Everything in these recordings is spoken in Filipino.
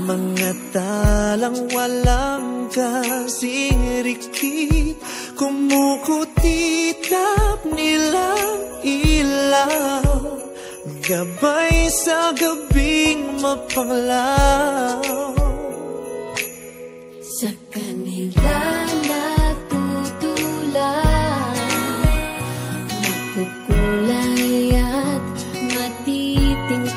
Mga talang walang kasing rikit, kumukutitap nilang ilaw, gabay sa gabing mapanglaw. Sa kanila natutulan, makukulay at matitingkad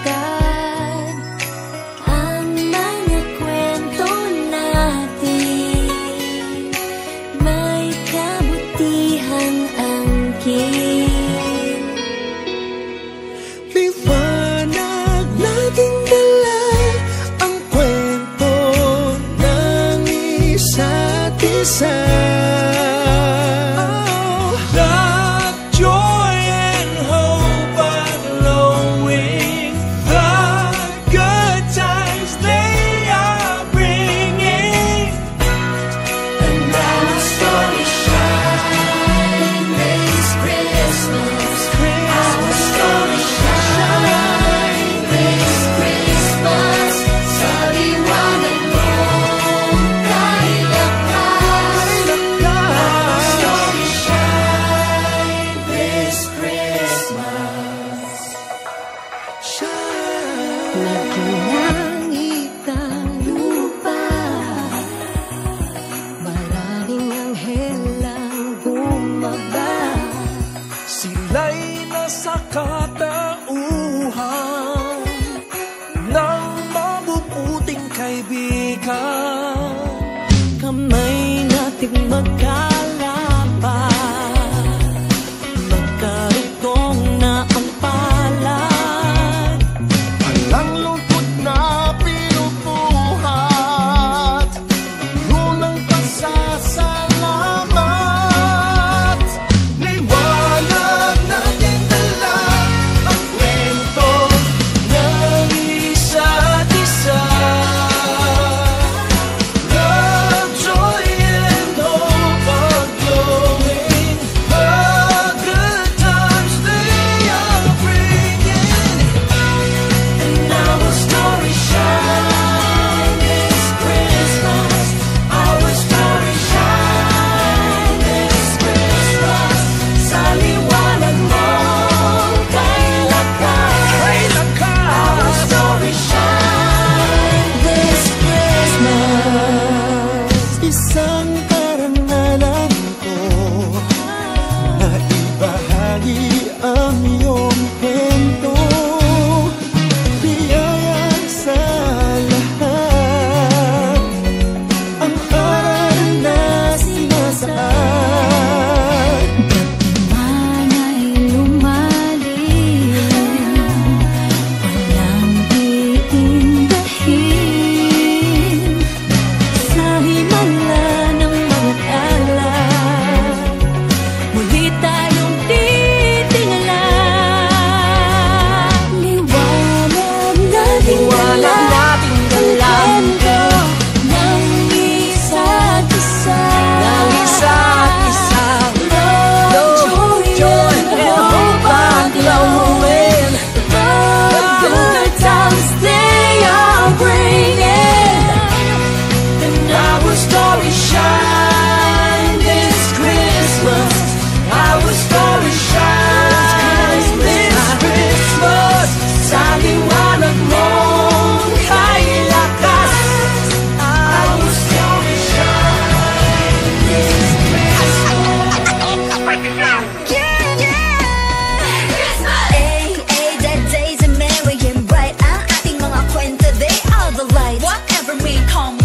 ang mga kwento natin. May kabutihang angkin, liwanag nating dala ang kwento ng isa't isa. Love, joy, and hope are glowing. The good times they are bringing. and our story shine this Christmas. Our story shine this Christmas. Sa liwanag mo kay lakas. Our story shine this Christmas. Nagingangit ang lupa, maraming anghel ang bumaba. Sila'y nasa katauhan ng mabubuting kaibigan. Kamay nating magkalaban, magkarugtong na ang palad. Walang lungkot na pinupuhat, lunang pasasalamat. Liwanag natin dala ang kwento ng isa't isa. Love, joy, and hope are glowing. The good times they are bringing. And our story shine this Christmas. Our story shine this Christmas. Sa liwanag mo kay lakas. Our story shine this Christmas. Isang karangalan ko na ibahagi ang iyong kwento. Biyaya sa lahat, ang aral na sinasaad. Man ay lumalim, walang iindahin. Sa himala ng mga alay, muli tayong titingala. Liwanag nating dala ang kwento ng isa't isa. Love, joy, and hope are glowing. The good times they are bringing. And our story shine this Christmas. Our story shine this Christmas. Sa liwanag mo kay lakas. Our story shine this Christmas. That days are merry and bright. Ang ating mga kwento, they are the light. Whatever may come